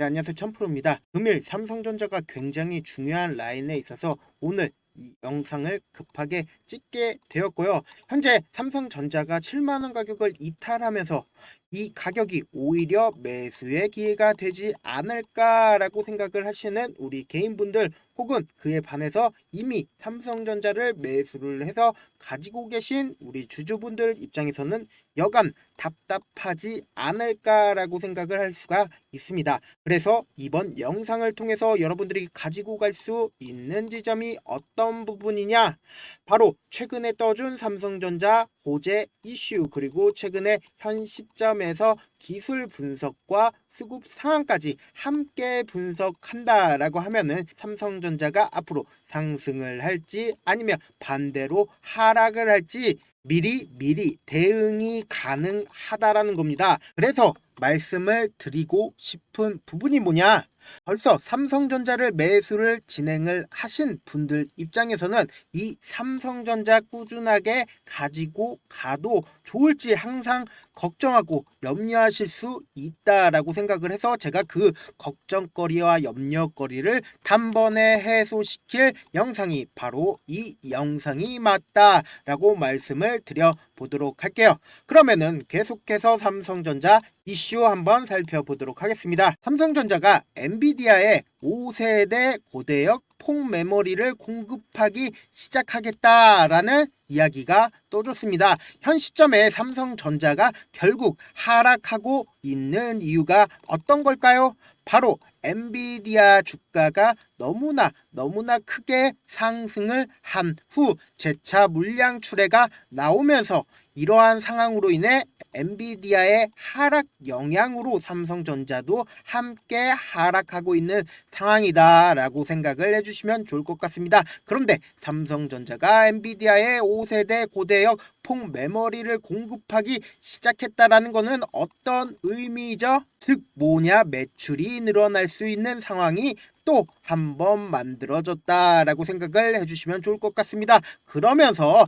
네, 안녕하세요. 천프로입니다. 금일 삼성전자가 굉장히 중요한 라인에 있어서 오늘 이 영상을 급하게 찍게 되었고요. 현재 삼성전자가 7만원 가격을 이탈하면서 이 가격이 오히려 매수의 기회가 되지 않을까라고 생각을 하시는 우리 개인분들 혹은 그에 반해서 이미 삼성전자를 매수를 해서 가지고 계신 우리 주주분들 입장에서는 여간 답답하지 않을까라고 생각을 할 수가 있습니다. 그래서 이번 영상을 통해서 여러분들이 가지고 갈 수 있는 지점이 어떤 부분이냐, 바로 최근에 떠준 삼성전자 호재 이슈, 그리고 최근에 현 시점에서 기술 분석과 수급 상황까지 함께 분석한다라고 하면은 삼성전자가 앞으로 상승을 할지 아니면 반대로 하락을 할지 미리 대응이 가능하다라는 겁니다. 그래서 말씀을 드리고 싶은 부분이 뭐냐? 벌써 삼성전자를 매수를 진행을 하신 분들 입장에서는 이 삼성전자 꾸준하게 가지고 가도 좋을지 항상 걱정하고 염려하실 수 있다라고 생각을 해서 제가 그 걱정거리와 염려거리를 단번에 해소시킬 영상이 바로 이 영상이 맞다라고 말씀을 드려보도록 할게요. 그러면은 계속해서 삼성전자 이슈 한번 살펴보도록 하겠습니다. 삼성전자가 엔비디아의 5세대 고대역 폼 메모리를 공급하기 시작하겠다라는 이야기가 떠졌습니다. 현 시점에 삼성전자가 결국 하락하고 있는 이유가 어떤 걸까요? 바로 엔비디아 주가가 너무나 크게 상승을 한 후 재차 물량 출회가 나오면서 이러한 상황으로 인해 엔비디아의 하락 영향으로 삼성전자도 함께 하락하고 있는 상황이다 라고 생각을 해주시면 좋을 것 같습니다. 그런데 삼성전자가 엔비디아의 5세대 고대역 폼 메모리를 공급하기 시작했다라는 것은 어떤 의미죠? 즉 뭐냐, 매출이 늘어날 수 있는 상황이 또 한 번 만들어졌다라고 생각을 해주시면 좋을 것 같습니다. 그러면서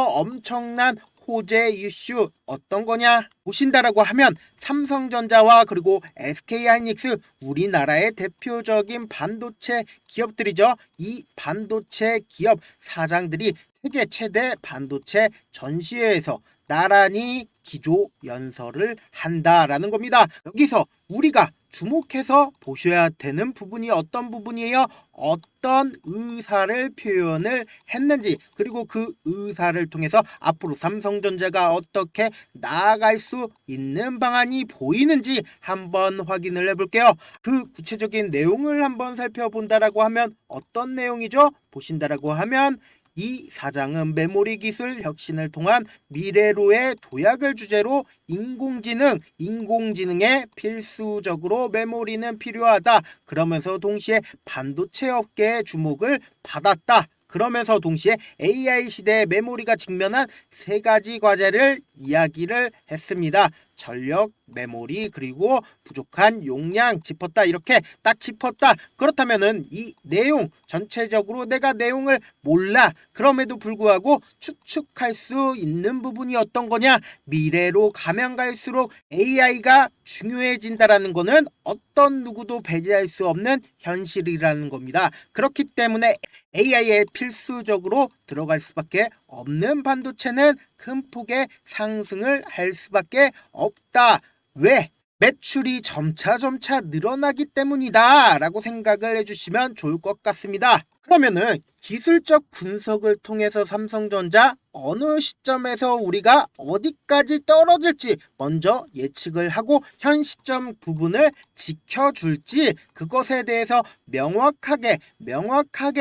엄청난 호재 이슈 어떤 거냐 보신다라고 하면 삼성전자와 그리고 SK하이닉스, 우리나라의 대표적인 반도체 기업들이죠. 이 반도체 기업 사장들이 세계 최대 반도체 전시회에서 나란히 기조 연설을 한다라는 겁니다. 여기서 우리가 주목해서 보셔야 되는 부분이 어떤 부분이에요? 어떤 의사를 표현을 했는지, 그리고 그 의사를 통해서 앞으로 삼성전자가 어떻게 나아갈 수 있는 방안이 보이는지 한번 확인을 해볼게요. 그 구체적인 내용을 한번 살펴본다라고 하면 어떤 내용이죠? 보신다라고 하면 이 사장은 메모리 기술 혁신을 통한 미래로의 도약을 주제로 인공지능에 필수적으로 메모리는 필요하다. 그러면서 동시에 반도체 업계의 주목을 받았다. 그러면서 동시에 AI 시대의 메모리가 직면한 세 가지 과제를 이야기를 했습니다. 전력, 메모리, 그리고 부족한 용량 짚었다. 이렇게 딱 짚었다. 그렇다면은 이 내용 전체적으로 내가 내용을 몰라. 그럼에도 불구하고 추측할 수 있는 부분이 어떤 거냐? 미래로 가면 갈수록 AI가 중요해진다라는 거는 어떤 누구도 배제할 수 없는 현실이라는 겁니다. 그렇기 때문에 AI에 필수적으로 들어갈 수밖에 없는 반도체는 큰 폭의 상승을 할 수밖에 없다. 왜? 매출이 점차 늘어나기 때문이다 라고 생각을 해주시면 좋을 것 같습니다. 그러면은 기술적 분석을 통해서 삼성전자 어느 시점에서 우리가 어디까지 떨어질지 먼저 예측을 하고 현 시점 부분을 지켜줄지, 그것에 대해서 명확하게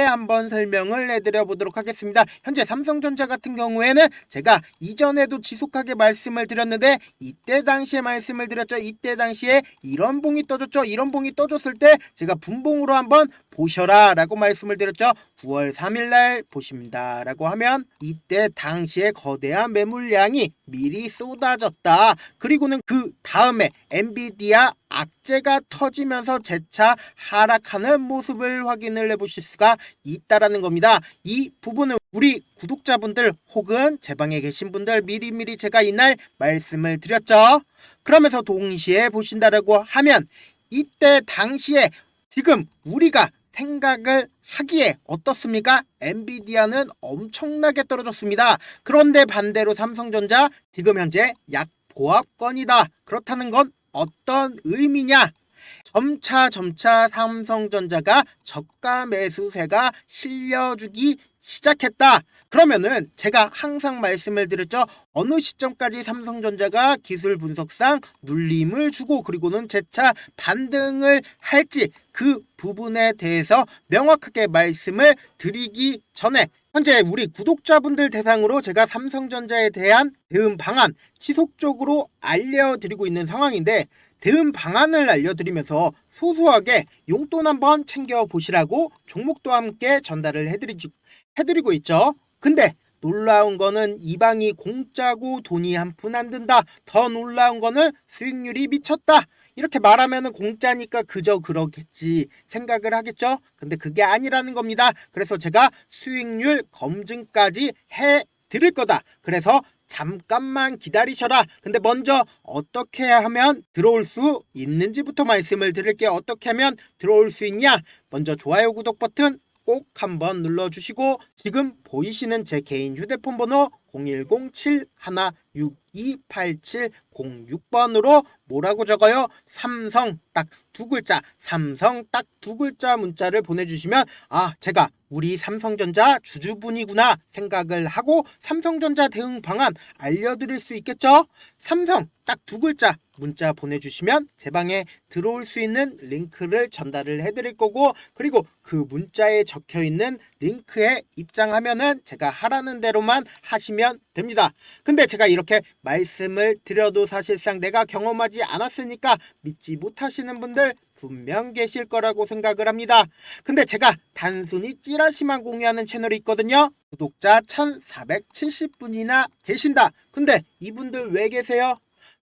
한번 설명을 해드려 보도록 하겠습니다. 현재 삼성전자 같은 경우에는 제가 이전에도 지속하게 말씀을 드렸는데, 이때 당시에 말씀을 드렸죠. 이때 당시에 이런 봉이 떠졌죠. 이런 봉이 떠졌을 때 제가 분봉으로 한번 보셔라 라고 말씀을 드렸죠. 9월 3일날 보십니다 라고 하면 이때 당시에 거대한 매물량이 미리 쏟아졌다. 그리고는 그 다음에 엔비디아 악재가 터지면서 재차 하락하는 모습을 확인을 해보실 수가 있다라는 겁니다. 이 부분은 우리 구독자분들 혹은 제 방에 계신 분들 미리 제가 이날 말씀을 드렸죠. 그러면서 동시에 보신다라고 하면 이때 당시에 지금 우리가 생각을 하기에 어떻습니까? 엔비디아는 엄청나게 떨어졌습니다. 그런데 반대로 삼성전자 지금 현재 약보합권이다. 그렇다는 건 어떤 의미냐? 점차 삼성전자가 저가 매수세가 실려주기 시작했다. 그러면은 제가 항상 말씀을 드렸죠. 어느 시점까지 삼성전자가 기술 분석상 눌림을 주고 그리고는 재차 반등을 할지 그 부분에 대해서 명확하게 말씀을 드리기 전에 현재 우리 구독자분들 대상으로 제가 삼성전자에 대한 대응 방안 지속적으로 알려드리고 있는 상황인데 대응 방안을 알려드리면서 소소하게 용돈 한번 챙겨보시라고 종목도 함께 전달을 해드리고 있죠. 근데 놀라운 거는 이 방이 공짜고 돈이 한 푼 안 든다. 더 놀라운 거는 수익률이 미쳤다. 이렇게 말하면 공짜니까 그저 그러겠지 생각을 하겠죠. 근데 그게 아니라는 겁니다. 그래서 제가 수익률 검증까지 해드릴 거다. 그래서 잠깐만 기다리셔라. 근데 먼저 어떻게 하면 들어올 수 있는지부터 말씀을 드릴게요. 어떻게 하면 들어올 수 있냐? 먼저 좋아요, 구독 버튼 꼭 한번 눌러주시고 지금 보이시는 제 개인 휴대폰 번호 010-7162-8706번으로 뭐라고 적어요? 삼성 딱 두 글자, 삼성 딱 두 글자 문자를 보내주시면 제가 우리 삼성전자 주주분이구나 생각을 하고 삼성전자 대응 방안 알려드릴 수 있겠죠? 삼성 딱 두 글자 문자 보내주시면 제 방에 들어올 수 있는 링크를 전달을 해드릴 거고 그리고 그 문자에 적혀있는 링크에 입장하면은 제가 하라는 대로만 하시면 됩니다. 근데 제가 이렇게 말씀을 드려도 사실상 내가 경험하지 않았으니까 믿지 못하시는 분들 분명 계실 거라고 생각을 합니다. 근데 제가 단순히 찌라시만 공유하는 채널이 있거든요. 구독자 1470분이나 계신다. 근데 이분들 왜 계세요?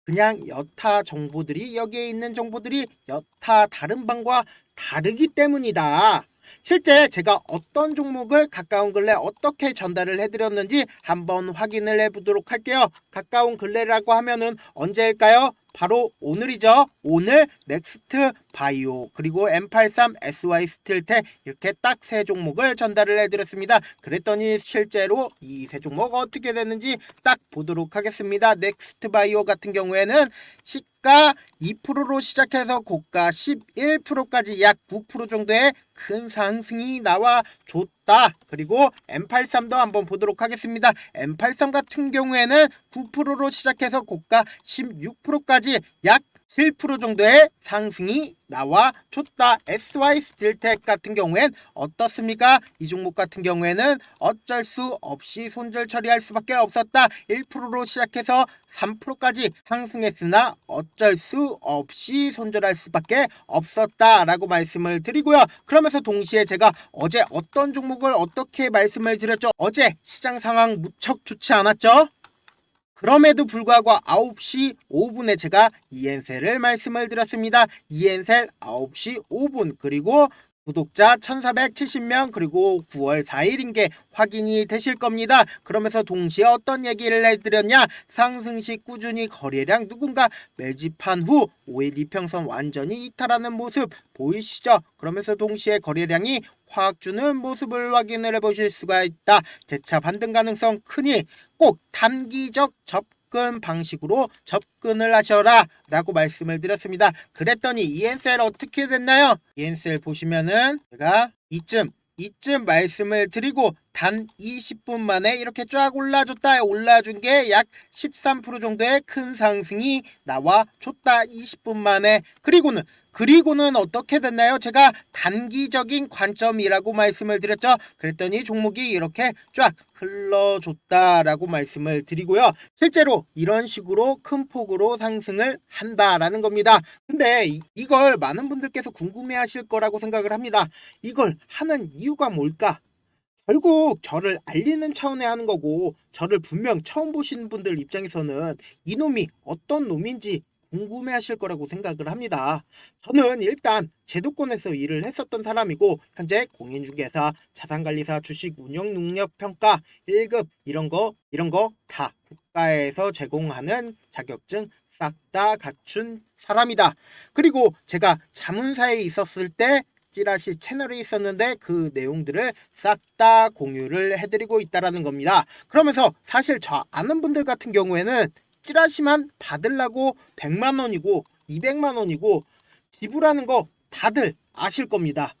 그냥 여타 정보들이 여기에 있는 정보들이 여타 다른 방과 다르기 때문이다. 실제 제가 어떤 종목을 가까운 근래 어떻게 전달을 해드렸는지 한번 확인을 해보도록 할게요. 가까운 근래라고 하면은 언제일까요? 바로 오늘이죠. 오늘 넥스트 바이오 그리고 M83 SY 스틸텍 이렇게 딱 세 종목을 전달을 해드렸습니다. 그랬더니 실제로 이 세 종목 어떻게 됐는지 딱 보도록 하겠습니다. 넥스트 바이오 같은 경우에는 시가 2%로 시작해서 고가 11%까지 약 9% 정도의 큰 상승이 나와줬다. 그리고 M83도 한번 보도록 하겠습니다. M83 같은 경우에는 9%로 시작해서 고가 16%까지 약 7% 정도의 상승이 나와줬다. SY 스틸텍 같은 경우엔 어떻습니까? 이 종목 같은 경우에는 어쩔 수 없이 손절 처리할 수밖에 없었다. 1%로 시작해서 3%까지 상승했으나 어쩔 수 없이 손절할 수밖에 없었다 라고 말씀을 드리고요. 그러면서 동시에 제가 어제 어떤 종목을 어떻게 말씀을 드렸죠? 어제 시장 상황 무척 좋지 않았죠? 그럼에도 불구하고 9시 5분에 제가 이엔셀을 말씀을 드렸습니다. 이엔셀 9시 5분 그리고 구독자 1470명 그리고 9월 4일인 게 확인이 되실 겁니다. 그러면서 동시에 어떤 얘기를 해드렸냐? 상승 시 꾸준히 거래량 누군가 매집한 후 5일 이평선 완전히 이탈하는 모습 보이시죠? 그러면서 동시에 거래량이 화학 주는 모습을 확인을 해보실 수가 있다. 재차 반등 가능성 크니 꼭 단기적 접근 방식으로 접근을 하셔라 라고 말씀을 드렸습니다. 그랬더니 이엔셀 어떻게 됐나요? 이엔셀 보시면은 제가 이쯤 말씀을 드리고 단 20분 만에 이렇게 쫙 올라줬다. 올라준 게 약 13% 정도의 큰 상승이 나와줬다. 20분 만에. 그리고는 어떻게 됐나요? 제가 단기적인 관점이라고 말씀을 드렸죠. 그랬더니 종목이 이렇게 쫙 흘러줬다라고 말씀을 드리고요. 실제로 이런 식으로 큰 폭으로 상승을 한다라는 겁니다. 근데 이걸 많은 분들께서 궁금해하실 거라고 생각을 합니다. 이걸 하는 이유가 뭘까? 결국 저를 알리는 차원에 하는 거고 저를 분명 처음 보시는 분들 입장에서는 이놈이 어떤 놈인지 궁금해하실 거라고 생각을 합니다. 저는 일단 제도권에서 일을 했었던 사람이고 현재 공인중개사, 자산관리사, 주식 운영 능력 평가 1급 이런 거 다 국가에서 제공하는 자격증 싹 다 갖춘 사람이다. 그리고 제가 자문사에 있었을 때 찌라시 채널이 있었는데 그 내용들을 싹 다 공유를 해드리고 있다라는 겁니다. 그러면서 사실 저 아는 분들 같은 경우에는 찌라시만 받으려고 100만 원이고 200만 원이고 지불하는 거 다들 아실 겁니다.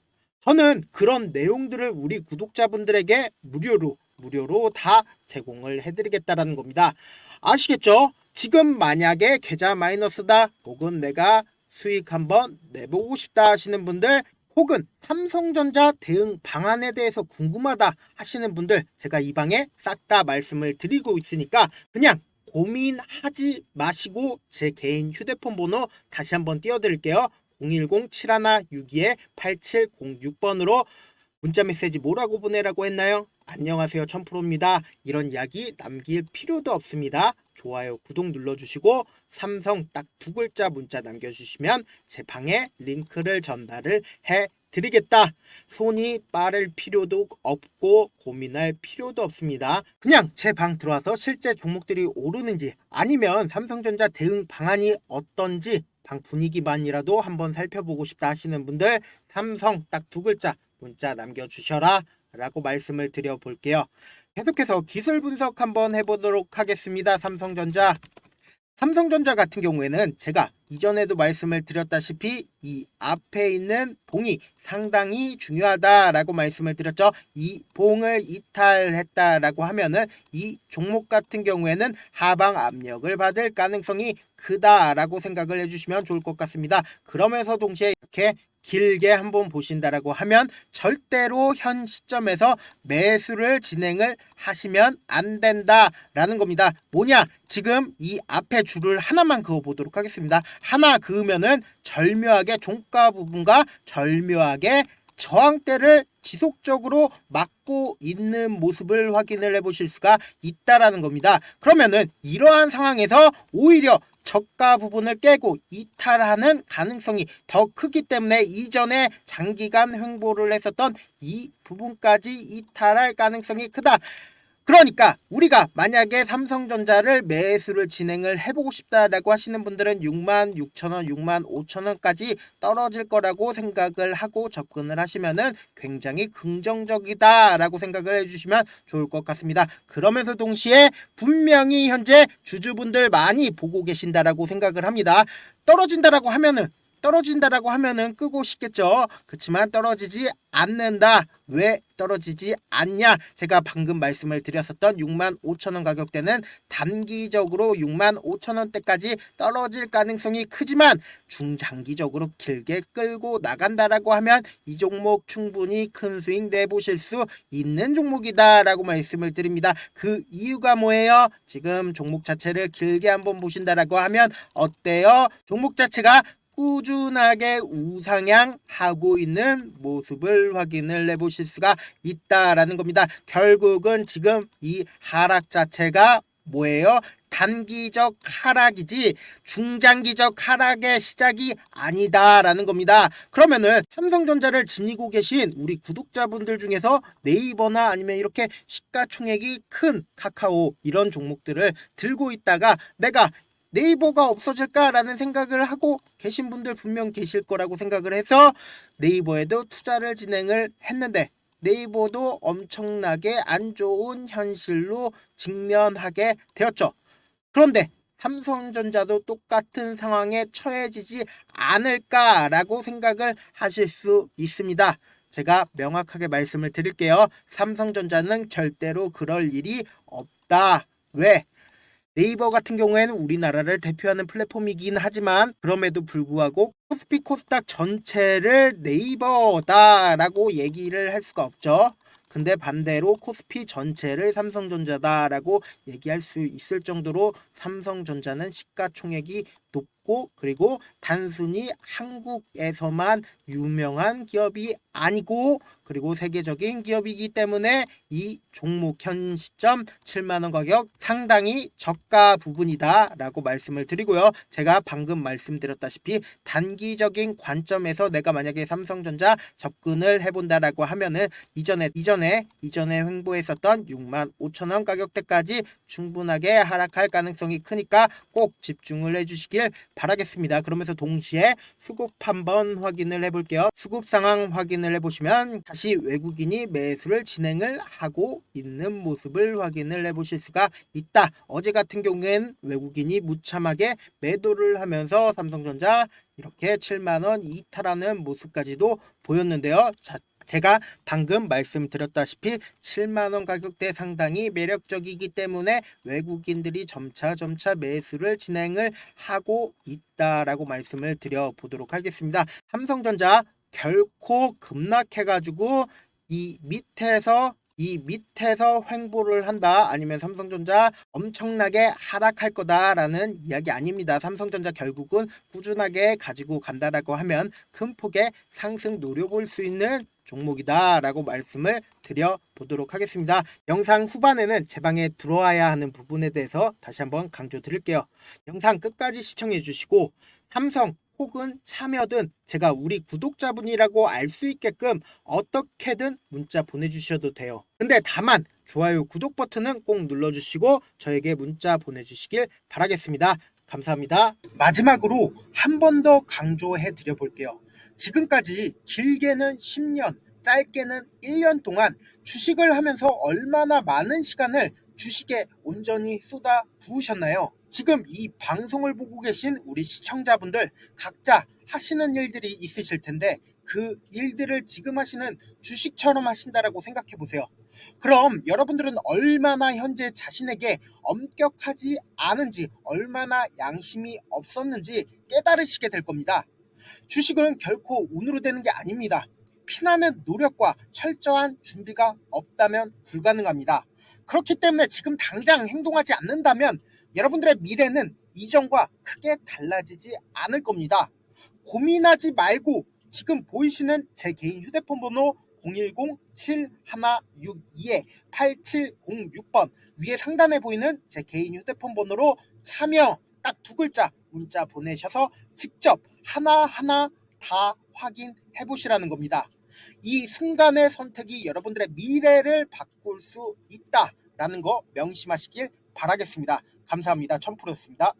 저는 그런 내용들을 우리 구독자분들에게 무료로 다 제공을 해드리겠다라는 겁니다. 아시겠죠? 지금 만약에 계좌 마이너스다 혹은 내가 수익 한번 내보고 싶다 하시는 분들 혹은 삼성전자 대응 방안에 대해서 궁금하다 하시는 분들 제가 이 방에 싹 다 말씀을 드리고 있으니까 그냥 고민하지 마시고 제 개인 휴대폰 번호 다시 한번 띄워드릴게요. 010-7162-8706번으로 문자메시지 뭐라고 보내라고 했나요? 안녕하세요 천프로입니다. 이런 이야기 남길 필요도 없습니다. 좋아요 구독 눌러주시고 삼성 딱 두 글자 문자 남겨주시면 제 방에 링크를 전달을 해드리겠다. 손이 빠를 필요도 없고 고민할 필요도 없습니다. 그냥 제 방 들어와서 실제 종목들이 오르는지 아니면 삼성전자 대응 방안이 어떤지 방 분위기만이라도 한번 살펴보고 싶다 하시는 분들 삼성 딱 두 글자 문자 남겨주셔라 라고 말씀을 드려볼게요. 계속해서 기술 분석 한번 해보도록 하겠습니다. 삼성전자 같은 경우에는 제가 이전에도 말씀을 드렸다시피 이 앞에 있는 봉이 상당히 중요하다라고 말씀을 드렸죠. 이 봉을 이탈했다라고 하면은 이 종목 같은 경우에는 하방 압력을 받을 가능성이 크다라고 생각을 해주시면 좋을 것 같습니다. 그러면서 동시에 이렇게 길게 한번 보신다라고 하면 절대로 현 시점에서 매수를 진행을 하시면 안 된다라는 겁니다. 뭐냐? 지금 이 앞에 줄을 하나만 그어 보도록 하겠습니다. 하나 그으면은 절묘하게 종가 부분과 절묘하게 저항대를 지속적으로 막고 있는 모습을 확인을 해보실 수가 있다라는 겁니다. 그러면은 이러한 상황에서 오히려 저가 부분을 깨고 이탈하는 가능성이 더 크기 때문에 이전에 장기간 횡보를 했었던 이 부분까지 이탈할 가능성이 크다. 그러니까 우리가 만약에 삼성전자를 매수를 진행을 해보고 싶다라고 하시는 분들은 66,000원, 65,000원까지 떨어질 거라고 생각을 하고 접근을 하시면은 굉장히 긍정적이다라고 생각을 해주시면 좋을 것 같습니다. 그러면서 동시에 분명히 현재 주주분들 많이 보고 계신다라고 생각을 합니다. 떨어진다라고 하면은 끄고 싶겠죠. 그렇지만 떨어지지 않는다. 왜 떨어지지 않냐? 제가 방금 말씀을 드렸었던 65,000원 가격대는 단기적으로 65,000원대까지 떨어질 가능성이 크지만 중장기적으로 길게 끌고 나간다라고 하면 이 종목 충분히 큰 수익 내보실 수 있는 종목이다라고 말씀을 드립니다. 그 이유가 뭐예요? 지금 종목 자체를 길게 한번 보신다라고 하면 어때요? 종목 자체가 꾸준하게 우상향하고 있는 모습을 확인을 해보실 수가 있다라는 겁니다. 결국은 지금 이 하락 자체가 뭐예요? 단기적 하락이지 중장기적 하락의 시작이 아니다라는 겁니다. 그러면은 삼성전자를 지니고 계신 우리 구독자분들 중에서 네이버나 아니면 이렇게 시가총액이 큰 카카오 이런 종목들을 들고 있다가 내가 네이버가 없어질까라는 생각을 하고 계신 분들 분명 계실 거라고 생각을 해서 네이버에도 투자를 진행을 했는데 네이버도 엄청나게 안 좋은 현실로 직면하게 되었죠. 그런데 삼성전자도 똑같은 상황에 처해지지 않을까라고 생각을 하실 수 있습니다. 제가 명확하게 말씀을 드릴게요. 삼성전자는 절대로 그럴 일이 없다. 왜? 네이버 같은 경우에는 우리나라를 대표하는 플랫폼이긴 하지만 그럼에도 불구하고 코스피 코스닥 전체를 네이버다라고 얘기를 할 수가 없죠. 근데 반대로 코스피 전체를 삼성전자다라고 얘기할 수 있을 정도로 삼성전자는 시가총액이 높고 있고, 그리고 단순히 한국에서만 유명한 기업이 아니고, 그리고 세계적인 기업이기 때문에 이 종목 현 시점 7만 원 가격 상당히 저가 부분이다 라고 말씀을 드리고요. 제가 방금 말씀드렸다시피 단기적인 관점에서 내가 만약에 삼성전자 접근을 해본다라고 하면은 이전에 횡보했었던 6만 5천 원 가격대까지 충분하게 하락할 가능성이 크니까 꼭 집중을 해주시길 바라겠습니다. 그러면서 동시에 수급 한번 확인을 해볼게요. 수급 상황 확인을 해보시면 다시 외국인이 매수를 진행을 하고 있는 모습을 확인을 해보실 수가 있다. 어제 같은 경우엔 외국인이 무참하게 매도를 하면서 삼성전자 이렇게 7만원 이탈하는 모습까지도 보였는데요. 자, 제가 방금 말씀드렸다시피 7만원 가격대 상당히 매력적이기 때문에 외국인들이 점차 매수를 진행을 하고 있다라고 말씀을 드려보도록 하겠습니다. 삼성전자 결코 급락해가지고 이 밑에서 횡보를 한다, 아니면 삼성전자 엄청나게 하락할 거다라는 이야기 아닙니다. 삼성전자 결국은 꾸준하게 가지고 간다라고 하면 큰 폭의 상승 노려볼 수 있는 종목이다 라고 말씀을 드려보도록 하겠습니다. 영상 후반에는 제 방에 들어와야 하는 부분에 대해서 다시 한번 강조 드릴게요. 영상 끝까지 시청해 주시고 삼성 혹은 참여든 제가 우리 구독자분이라고 알 수 있게끔 어떻게든 문자 보내주셔도 돼요. 근데 다만 좋아요, 구독 버튼은 꼭 눌러주시고 저에게 문자 보내주시길 바라겠습니다. 감사합니다. 마지막으로 한 번 더 강조해 드려 볼게요. 지금까지 길게는 10년, 짧게는 1년 동안 주식을 하면서 얼마나 많은 시간을 주식에 온전히 쏟아 부으셨나요? 지금 이 방송을 보고 계신 우리 시청자분들 각자 하시는 일들이 있으실 텐데 그 일들을 지금 하시는 주식처럼 하신다라고 생각해 보세요. 그럼 여러분들은 얼마나 현재 자신에게 엄격하지 않은지, 얼마나 양심이 없었는지 깨달으시게 될 겁니다. 주식은 결코 운으로 되는 게 아닙니다. 피나는 노력과 철저한 준비가 없다면 불가능합니다. 그렇기 때문에 지금 당장 행동하지 않는다면 여러분들의 미래는 이전과 크게 달라지지 않을 겁니다. 고민하지 말고 지금 보이시는 제 개인 휴대폰 번호 010-7162-8706번 위에 상단에 보이는 제 개인 휴대폰 번호로 참여 딱 두 글자 문자 보내셔서 직접 하나하나 다 확인해 보시라는 겁니다. 이 순간의 선택이 여러분들의 미래를 바꿀 수 있다라는 거 명심하시길 바라겠습니다. 감사합니다. 천프로였습니다.